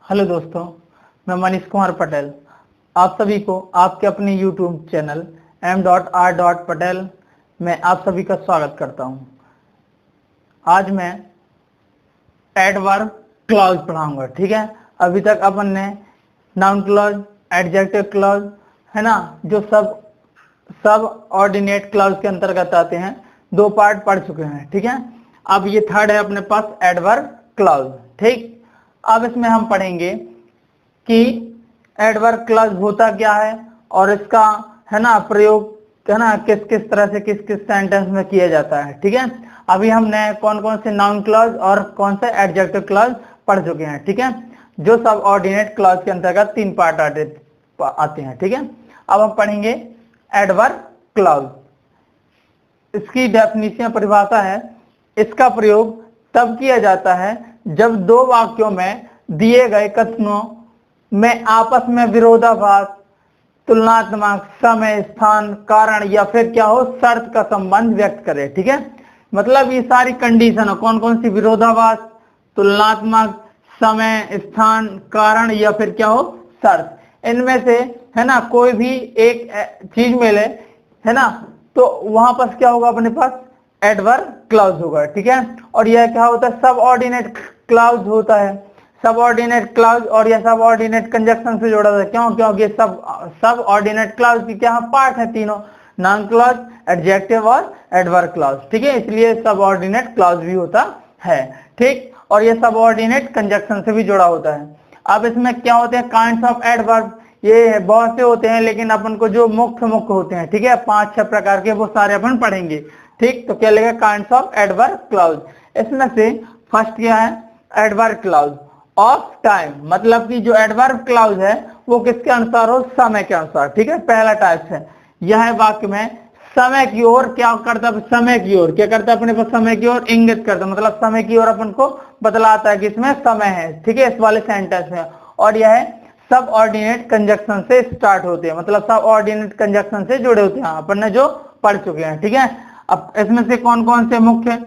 Hello दोस्तों, मैं मनीष कुमार पटेल आप सभी को आपके अपने यूट्यूब चैनल m.r.patel में आप सभी का स्वागत करता हूं। आज मैं एडवर्ब क्लॉज पढ़ाऊंगा। ठीक है, अभी तक अपन ने नाउन क्लॉज, एडजेक्टिव क्लॉज है ना, जो सब ऑर्डिनेट क्लॉज के अंतर्गत आते हैं, 2 पार्ट पढ़ चुके हैं। ठीक है, अब ये थर्ड है अपने पास एडवर्ब क्लॉज। ठीक, अब इसमें हम पढ़ेंगे कि एडवर्ब क्लॉज होता क्या है और इसका है ना प्रयोग है ना किस किस तरह से किस किस सेंटेंस में किया जाता है। ठीक है, अभी हमने कौन कौन से नाउन क्लॉज और कौन से एडजेक्टिव क्लॉज पढ़ चुके हैं। ठीक है, जो सब ऑर्डिनेट क्लॉज के अंतर्गत 3 पार्ट आते हैं। ठीक है, अब हम पढ़ेंगे एडवर्ब क्लॉज। इसकी डेफिनेशन परिभाषा है, इसका प्रयोग तब किया जाता है जब 2 वाक्यों में दिए गए कथनों में आपस में विरोधाभास, तुलनात्मक, समय, स्थान, कारण या फिर क्या हो, शर्त का संबंध व्यक्त करे। ठीक है, मतलब ये सारी कंडीशन है, कौन कौन सी, विरोधाभास, तुलनात्मक, समय, स्थान, कारण या फिर क्या हो, शर्त। इनमें से है ना कोई भी एक चीज मिले है ना, तो वहां पर क्या होगा, अपने पास एडवर्ब क्लॉज होगा। ठीक है, और यह क्या होता है, सब ऑर्डिनेट क्लॉज होता है। सब ऑर्डिनेट क्लॉज और यह सब ऑर्डिनेट कंजक्शन से जोड़ा था। क्यों? क्योंकि सब ऑर्डिनेट क्लॉज की क्या पार्ट है, तीनों, नाउन क्लॉज, एडजेक्टिव और एडवर्ब क्लॉज। ठीक है, इसलिए सब ऑर्डिनेट क्लॉज भी होता है। ठीक, और यह सब ऑर्डिनेट कंजक्शन से भी जुड़ा होता है। अब इसमें क्या होते हैं, काइंड्स ऑफ एडवर्ब, ये बहुत से होते हैं, लेकिन अपन को जो मुख्य होते हैं, ठीक है, 5-6 प्रकार के, वो सारे अपन पढ़ेंगे। ठीक, तो क्या लगेगा, काइंड्स ऑफ एडवर्ब क्लॉज। इसमें से फर्स्ट क्या है, एडवर्ब क्लॉज ऑफ टाइम, मतलब कि जो एडवर्ब क्लॉज है वो किसके अनुसार हो, समय के अनुसार। ठीक है, पहला टाइप है, यह है वाक्य में समय की ओर क्या करता है, समय की ओर क्या करता है, अपने पास समय की ओर इंगित करता है, मतलब समय की ओर अपन को बतलाता है कि इसमें समय है। ठीक है, इस वाले सेंटेंस में। और यह सब ऑर्डिनेट कंजक्शन से स्टार्ट होते हैं, मतलब सब ऑर्डिनेट कंजक्शन से जुड़े होते हैं, अपन ने जो पढ़ चुके हैं। ठीक है, अब इसमें से कौन कौन से मुख्य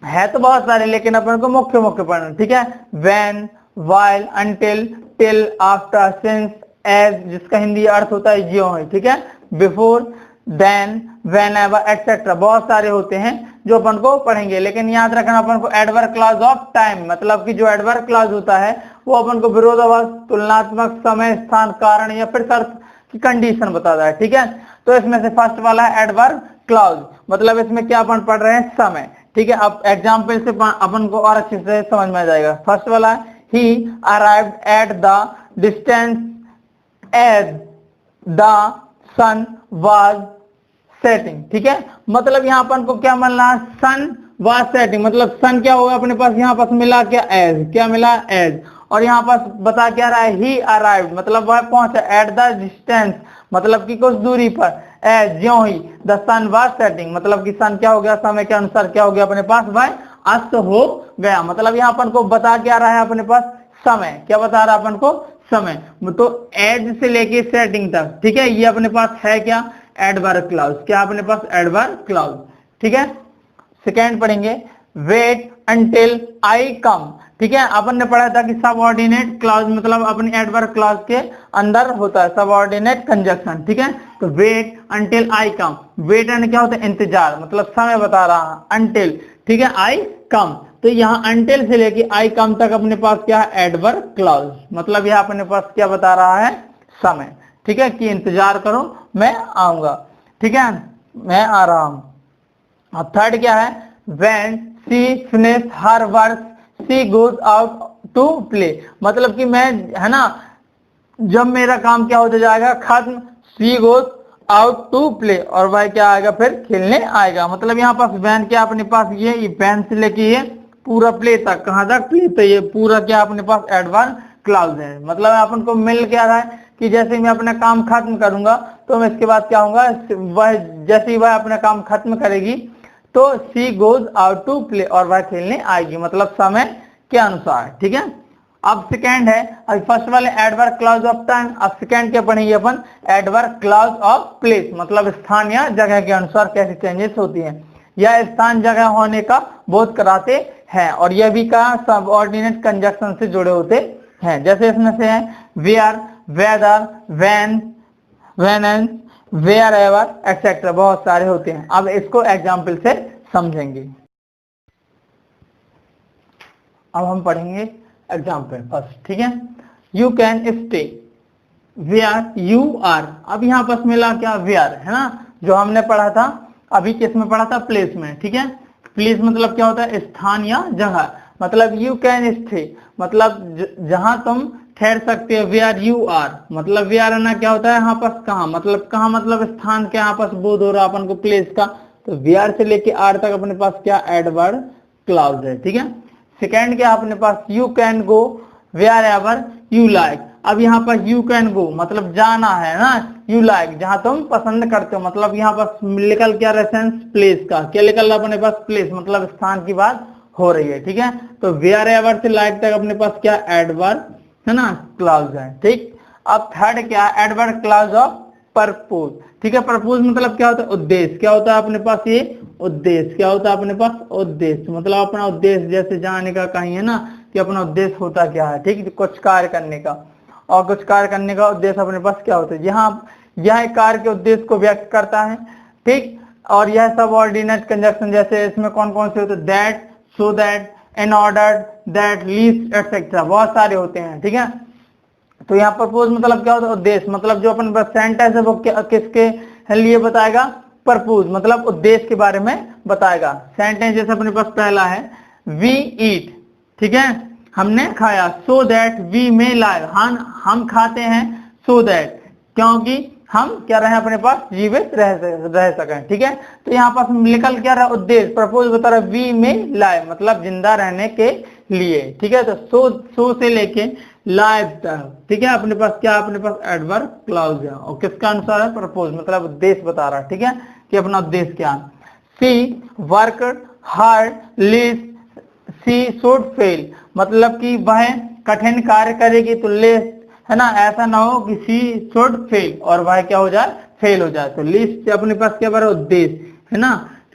है, तो बहुत सारे, लेकिन अपन को मुख्य पढ़ना। ठीक है, when, while, until, till, after, since, as, जिसका हिंदी अर्थ होता है ज्यों है। ठीक है, बिफोर, देन, व्हेनेवर, एटसेट्रा, बहुत सारे होते हैं जो अपन को पढ़ेंगे। लेकिन याद रखना अपन को एडवर्ब क्लॉज ऑफ टाइम, मतलब कि जो एडवर्ब क्लॉज होता है वो अपन को विरोधाभास, तुलनात्मक, समय, स्थान, कारण या फिर शर्त की कंडीशन बताता है। ठीक है, तो इसमें से फर्स्ट वाला है एडवर्ब क्लॉज, मतलब इसमें क्या अपन पढ़ रहे हैं, समय। ठीक है, अब एग्जाम्पल से अपन को और अच्छे से समझ में आ जाएगा। फर्स्ट वाला है, he arrived at the distance as the sun was setting. ठीक है, मतलब यहाँ अपन को क्या मिल रहा है, सन वाज सेटिंग, मतलब सन क्या होगा अपने पास, यहाँ पास मिला क्या, एज, क्या मिला, एज। और यहाँ पास बता क्या रहा है, ही अराइव्ड, मतलब वह पहुंचा, एट द डिस्टेंस, मतलब कि कुछ दूरी पर, एज, ज्यों ही, द सन वाज सेटिंग, मतलब कि सन क्या हो गया, समय के अनुसार क्या हो गया अपने पास, वह अस्त हो गया। मतलब यहाँ अपन को बता क्या रहा है, अपने पास समय, क्या बता रहा है अपन को, समय। तो एज से लेके सेटिंग तक, ठीक है, ये अपने पास है क्या, एडवर्ब क्लॉज, क्या अपने पास, एडवर्ब क्लॉज। ठीक है, सेकेंड पढ़ेंगे, वेट अंटिल आई कम। ठीक है, अपन ने पढ़ा था कि सबऑर्डिनेट क्लॉज मतलब अपनी एडवर्ब क्लॉज के अंदर होता है सबऑर्डिनेट कंजक्शन। ठीक है, तो wait until I come, wait and क्या होता है, इंतजार, मतलब समय बता रहा है, अंटिल, ठीक है, आई कम, तो यहाँ अंटिल से लेके आई कम तक अपने पास क्या है, एडवर्ब क्लॉज, मतलब यहाँ अपने पास क्या बता रहा है, समय। ठीक है, कि इंतजार करो, मैं आऊंगा। ठीक है, मैं आ रहा हूं। अब थर्ड क्या है, when she finish her work she goes out to play, मतलब कि मैं है ना, जब मेरा काम क्या होता जाएगा, खत्म, she goes out to play, और वह क्या आएगा, फिर खेलने आएगा। मतलब यहाँ पास व्हेन क्या अपने पास, ये व्हेन से लेके ये पूरा प्ले तक, कहाँ तक, प्ले, तो ये पूरा क्या अपने पास एडवर्ब क्लॉज है। मतलब अपन को मिल क्या रहा है कि जैसे मैं अपना काम खत्म करूंगा तो मैं इसके बाद क्या होगा, वह जैसे ही वह अपना काम खत्म करेगी तो she goes out to play, और वह खेलने आएगी, मतलब समय के अनुसार। ठीक है, अब सेकेंड है, अब फर्स्ट वाले एडवर्ब क्लॉज ऑफ टाइम, अब सेकेंड क्या पढ़ेंगे अपन, एडवर्ब क्लॉज ऑफ प्लेस, मतलब स्थान या जगह के अनुसार कैसे चेंजेस होती हैं, या स्थान जगह होने का बोध कराते हैं, और यह भी कहा सबऑर्डिनेट कंजक्शन से जुड़े होते हैं। जैसे इसमें से है where, whether, when, when, wherever etcetera, बहुत सारे होते हैं। अब इसको एग्जाम्पल से समझेंगे। अब हम पढ़ेंगे एग्जाम्पल फर्स्ट, ठीक है। You can stay where you are. अब यहाँ पर मिला क्या, वेयर, है ना, जो हमने पढ़ा था अभी, किसमें पढ़ा था, प्लेस में, ठीक है। प्लेस मतलब क्या होता है, स्थान या जगह। मतलब यू कैन स्टे मतलब जहां तुम ठहर सकते हो, वेयर यू आर मतलब वेयर ना क्या होता है, यहाँ पर कहाँ, मतलब कहाँ मतलब स्थान के यहाँ पर बोध हो रहा अपन को प्लेस का। तो वेयर से लेके आर तक अपने पास क्या, एडवर्ब क्लाउज है, ठीक है। सेकेंड क्या अपने पास, you can go wherever you like. अब यहाँ पर यू कैन गो मतलब जाना है ना, यू लाइक जहां तुम पसंद करते हो, मतलब यहाँ पर निकल क्या रेफरेंस प्लेस का, क्या निकल रहा अपने पास, प्लेस मतलब स्थान की बात हो रही है, ठीक है। तो वेयर एवर से लाइक तक अपने पास क्या, एडवर्ब है ना, क्लाउज है, ठीक। अब थर्ड क्या, एडवर्ब क्लाउज ऑफ परपोज, ठीक है। परपोज मतलब क्या होता है, उद्देश्य। क्या होता है अपने पास, ये उद्देश्य। क्या होता है अपने पास, उद्देश्य मतलब अपना उद्देश्य, जैसे जाने का कहीं है ना, कि अपना उद्देश्य होता क्या है, ठीक, कुछ कार्य करने का। और कुछ कार्य करने का उद्देश्य अपने पास क्या होता है, यहाँ यह कार्य के उद्देश्य को व्यक्त करता है, ठीक। और यह सब ऑर्डिनेट कंजक्शन, जैसे इसमें कौन कौन से होते हैं, that, so that, in order, that, least etcetera, बहुत सारे होते हैं, ठीक है। तो यहाँ परपोज मतलब क्या होता है, उद्देश्य। मतलब जो अपन सेंटेंस है वो किसके लिए बताएगा, परपोज मतलब उद्देश्य के बारे में बताएगा। सेंटेंस जैसे अपने पास पहला है, वी ईट, ठीक है, हमने खाया, so that we may live, हम खाते हैं, सो दैट क्योंकि हम क्या रहे अपने पास जीवित रह सकें, ठीक है। तो यहाँ पास निकल क्या रहा, उद्देश्य। प्रपोज बता रहा वी में लाइव मतलब जिंदा रहने के लिए, ठीक है। तो सो से लेके लाइव तक, ठीक है, अपने पास क्या, अपने पास एडवर्ब क्लाउज है, और किसका अनुसार है, प्रपोज मतलब उद्देश्य बता रहा है, ठीक है, कि अपना उद्देश्य क्या है। She work hard, lest, she should fail मतलब कि वह कठिन कार्य करेगी, तो लिस्ट है ना, ऐसा ना हो कि सी शुड फेल और वह क्या हो जाए, फेल हो जाए। तो लिस्ट से अपने पास क्या बड़ा उद्देश्य है ना,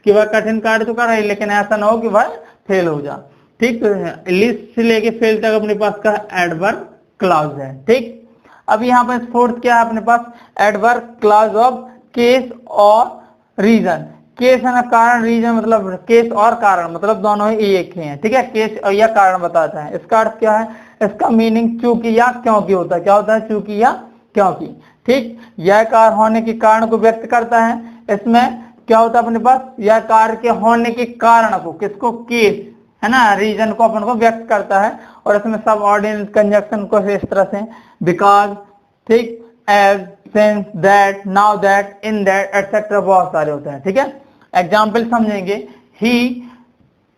कि वह कठिन कार्य तो कर रही है लेकिन ऐसा ना हो कि वह फेल हो जाए, ठीक। तो लिस्ट से लेके फेल तक अपने पास का एडवर्ब क्लाउज है, ठीक। अब यहाँ पर फोर्थ क्या है अपने पास, एडवर्ब क्लाउज ऑफ केस और रीजन। केस है ना कारण, रीजन मतलब केस और कारण मतलब दोनों ही एक ही हैं, ठीक है। केस और या कारण बताता है। इसका अर्थ क्या है, इसका मीनिंग चूंकि या क्योंकि होता है। क्या होता है, चूंकि या क्योंकि, ठीक। यह कार्य होने के कारण को व्यक्त करता है। इसमें क्या होता है अपने पास, यह कार्य के होने के कारण को, किसको, केस है ना, रीजन को अपन को व्यक्त करता है। और इसमें सब ऑर्डिनेट कंजक्शन को इस तरह से, बिकॉज, ठीक, as, since, that, now that, in that etcetera, बहुत सारे होते हैं, ठीक है। एग्जाम्पल समझेंगे, ही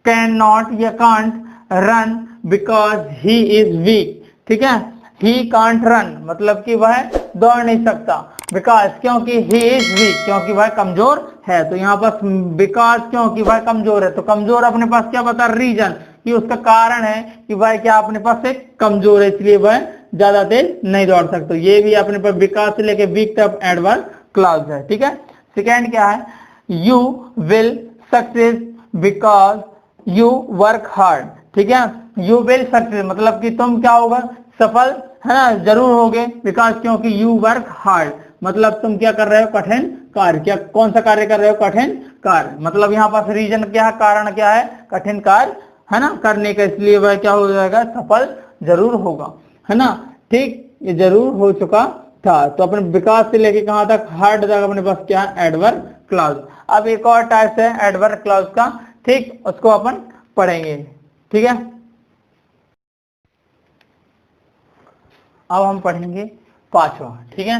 कैन नॉट या can't run because he is weak, ठीक है। ही कांट रन मतलब कि वह दौड़ नहीं सकता, बिकॉज क्योंकि ही इज वीक क्योंकि वह कमजोर है। तो यहाँ पर बिकॉज क्योंकि वह कमजोर है, तो कमजोर अपने पास क्या बता, रीजन, कि उसका कारण है कि वह क्या अपने पास एक कमजोर है, इसलिए वह ज्यादा तेज नहीं दौड़ सकता। ये भी अपने पास बिकॉज से लेके वीक तक एडवर्ब क्लाउज है, ठीक है। सेकेंड क्या है, you will success because you work hard, ठीक है। यू विल सक्सेस मतलब कि तुम क्या होगा, सफल है ना, जरूर होगे, बिकॉज क्योंकि यू वर्क हार्ड मतलब तुम क्या कर रहे हो, कठिन कार्य। क्या, कौन सा कार्य कर रहे हो, कठिन कार्य। मतलब यहाँ पास रीजन क्या है, कारण क्या है, कठिन कार्य है ना करने का, इसलिए वह क्या हो जाएगा, सफल जरूर होगा, है ना, ठीक। ये जरूर हो चुका था। तो अपने विकास से लेके कहां तक, हार्ड तक अपने पास क्या है, एडवर्ब क्लाउज। अब एक और टाइप है एडवर्ब क्लाउज का, ठीक, उसको अपन पढ़ेंगे, ठीक है। अब हम पढ़ेंगे पांचवा, ठीक है,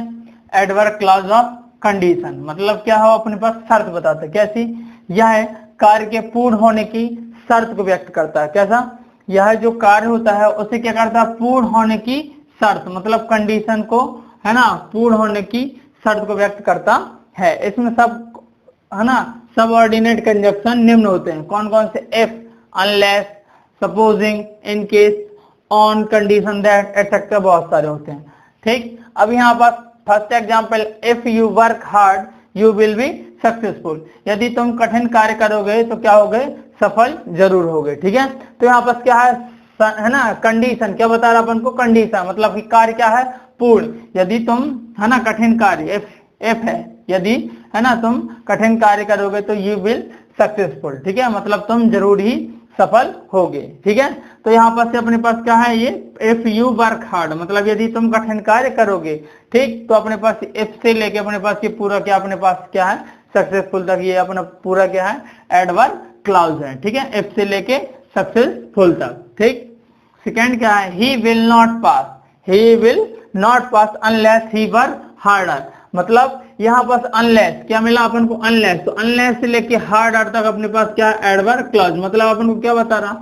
एडवर्ब क्लाउज ऑफ कंडीशन। मतलब क्या हो, अपने पास शर्त बताता है। कैसी, यह कार्य के पूर्ण होने की शर्त को व्यक्त करता है। कैसा, यह जो कार्य होता है उसे क्या करता है, पूर्ण होने की शर्त मतलब कंडीशन को है ना, पूर्ण होने की शर्त को व्यक्त करता है। इसमें सब है ना, सब ऑर्डिनेट कंजक्शन निम्न होते हैं। कौन कौन से, if, unless, supposing, in case, on, condition that etcetera, बहुत सारे होते हैं, ठीक। अब यहाँ पर first example, if you work hard you will be successful. यदि तुम कठिन कार्य करोगे तो क्या होगे, सफल जरूर होगे, ठीक है। तो यहाँ पर क्या है, है ना, कंडीशन क्या बता रहा अपन को, कंडीशन मतलब कि कार्य क्या है, पूर्ण। यदि तुम है ना कठिन कार्य एफ है, यदि है ना तुम कठिन कार्य करोगे तो यू विल सक्सेसफुल, ठीक है, मतलब तुम जरूर ही सफल होगे, ठीक है। तो यहाँ पर से अपने पास क्या है ये, इफ यू वर्क हार्ड, मतलब यदि तुम कठिन कार्य करोगे, ठीक, तो अपने पास इफ से लेके अपने पास ये पूरा क्या अपने पास क्या है, सक्सेसफुल तक ये अपना पूरा क्या है, एडवर्ब क्लाउज है, ठीक है, इफ से लेके सक्सेसफुल तक, ठीक। सेकेंड क्या है, he will not pass, he will not pass unless he work harder, मतलब यहाँ पास अनलेस क्या मिला अपन को, अनलेस, तो अनलेस से लेके हार्डर तक अपने पास क्या एडवर्ब क्लॉज, मतलब अपन को क्या बता रहा,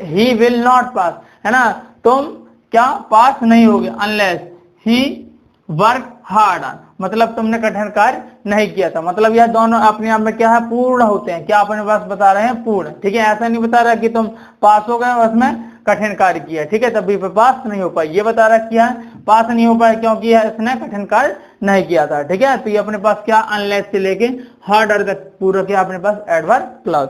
ही विल नॉट पास, है ना, तुम क्या पास नहीं होगे, अनलेस ही वर्क हार्डर, मतलब तुमने कठिन कार्य नहीं किया था, मतलब यह दोनों अपने आप में क्या है, पूर्ण होते हैं, क्या अपने पास बता रहे हैं, पूर्ण, ठीक है। ऐसा नहीं बता रहा कि तुम पास हो गए उसमें कठिन कार्य किया, ठीक है, तभी पे पास नहीं हो पाई, ये बता रहा किया पास नहीं हो पाया क्योंकि इसने कठिन कार्य नहीं किया था, ठीक है। तो ये अपने पास क्या, अनलेस से लेके हार्डर तक पूरा क्या अपने पास एडवर्ब क्लॉज।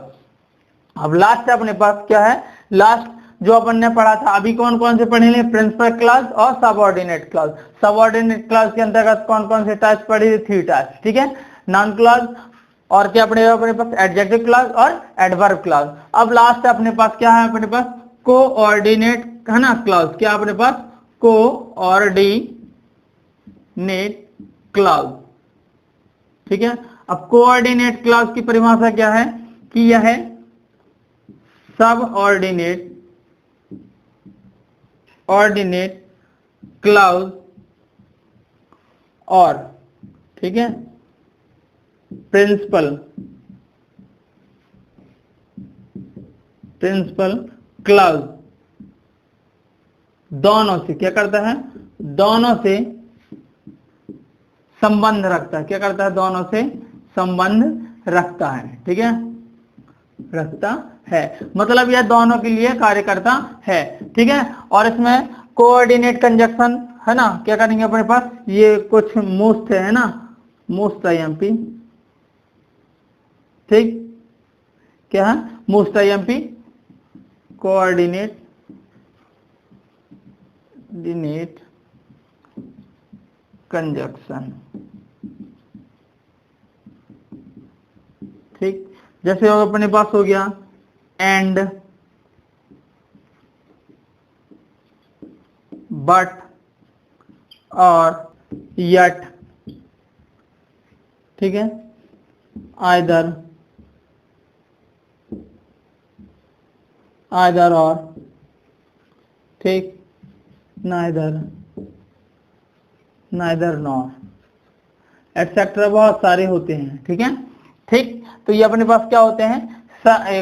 अब लास्ट अपने पास क्या है, लास्ट जो अपन ने पढ़ा था, अभी कौन कौन से पढ़े हैं, प्रिंसिपल क्लॉज और सबऑर्डिनेट क्लॉज। सबऑर्डिनेट क्लॉज के अंतर्गत कौन कौन से टाइप्स पढ़े, 3 टाइप्स, ठीक है, नाउन क्लॉज और क्या अपने पास एडजेक्टिव क्लॉज और एडवर्ब क्लॉज। अब लास्ट अपने पास क्या है, अपने पास कोऑर्डिनेट है ना क्लॉज, क्या अपने पास कोऑर्डिनेट क्लॉज, ठीक है। अब कोऑर्डिनेट क्लॉज की परिभाषा क्या है कि यह है सबऑर्डिनेट क्लॉज और, ठीक है, प्रिंसिपल क्लॉज दोनों से क्या करता है, दोनों से संबंध रखता है, क्या करता है, दोनों से संबंध रखता है, ठीक है, रखता है, मतलब यह दोनों के लिए कार्य करता है, ठीक है। और इसमें कोऑर्डिनेट कंजक्शन है ना, क्या करेंगे अपने पास, ये कुछ मोस्ट है ना, मोस्ट आईएमपी, ठीक, क्या है, मोस्ट आईएमपी, कोऑर्डिनेट कंजक्शन, ठीक, जैसे अपने पास हो गया एंड, बट और यट, ठीक है, आइदर और, ठीक, नाइदर नॉर एटसेट्रा, बहुत सारे होते हैं, ठीक है, ठीक। तो ये अपने पास क्या होते हैं,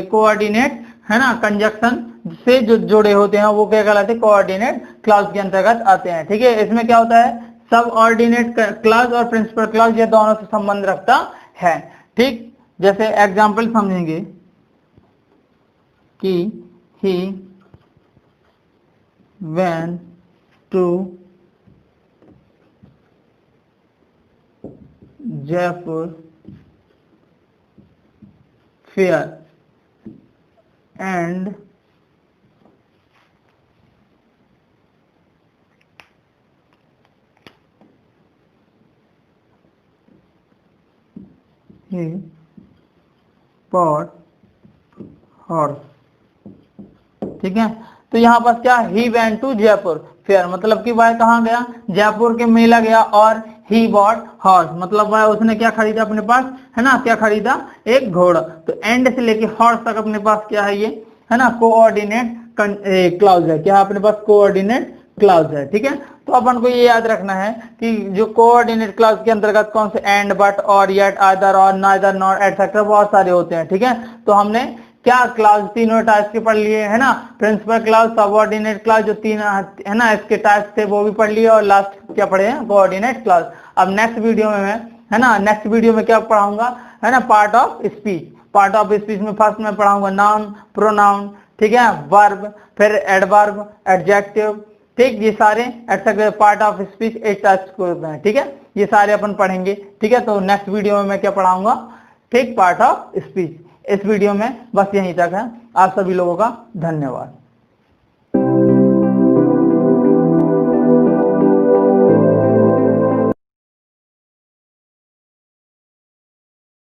कोऑर्डिनेट है ना कंजक्शन से जो जोड़े होते हैं वो क्या कहलाते हैं, कोऑर्डिनेट क्लॉज के अंतर्गत आते हैं, ठीक है। इसमें क्या होता है, सब ऑर्डिनेट क्लॉज और प्रिंसिपल क्लॉज ये दोनों से संबंध रखता है, ठीक। जैसे एग्जाम्पल समझेंगे कि he went to Jaipur fair and he bought horse, ठीक है। तो यहाँ पर क्या, he went to Jaipur fair, मतलब कि वह कहाँ गया, जयपुर के मेला गया, और ही बॉट हॉर्स, मतलब वह उसने क्या खरीदा अपने पास, है ना, क्या खरीदा, एक घोड़ा। तो एंड से लेके हॉर्स तक अपने पास क्या है, ये है ना कोऑर्डिनेट क्लॉज है, क्या अपने पास कोऑर्डिनेट क्लॉज है, ठीक है। तो अपन को ये याद रखना है कि जो कोऑर्डिनेट क्लॉज के अंतर्गत कौन से एंड, बट और, येट, आइदर और, नाइदर नॉर एटसेट्रा बहुत सारे होते हैं, ठीक है। तो हमने क्या क्लॉज तीनों टाइप्स के पढ़ लिए है ना, प्रिंसिपल क्लॉज, सबऑर्डिनेट क्लॉज जो तीन है ना इसके टाइप्स थे वो भी पढ़ लिए, और लास्ट क्या पढ़े हैं, कोऑर्डिनेट क्लॉज। अब नेक्स्ट वीडियो में मैं है ना, नेक्स्ट वीडियो में क्या पढ़ाऊंगा, है ना, पार्ट ऑफ स्पीच में फर्स्ट में पढ़ाऊंगा नाउन, प्रोनाउन, ठीक है, वर्ब, फिर एडवर्ब, एडजेक्टिव, ठीक, ये सारे etcetera part of speech 8 types को हैं, ठीक है, ये सारे अपन पढ़ेंगे, ठीक है। तो नेक्स्ट वीडियो में मैं क्या पढ़ाऊंगा, ठीक, पार्ट ऑफ स्पीच। इस वीडियो में बस यहीं तक है। आप सभी लोगों का धन्यवाद।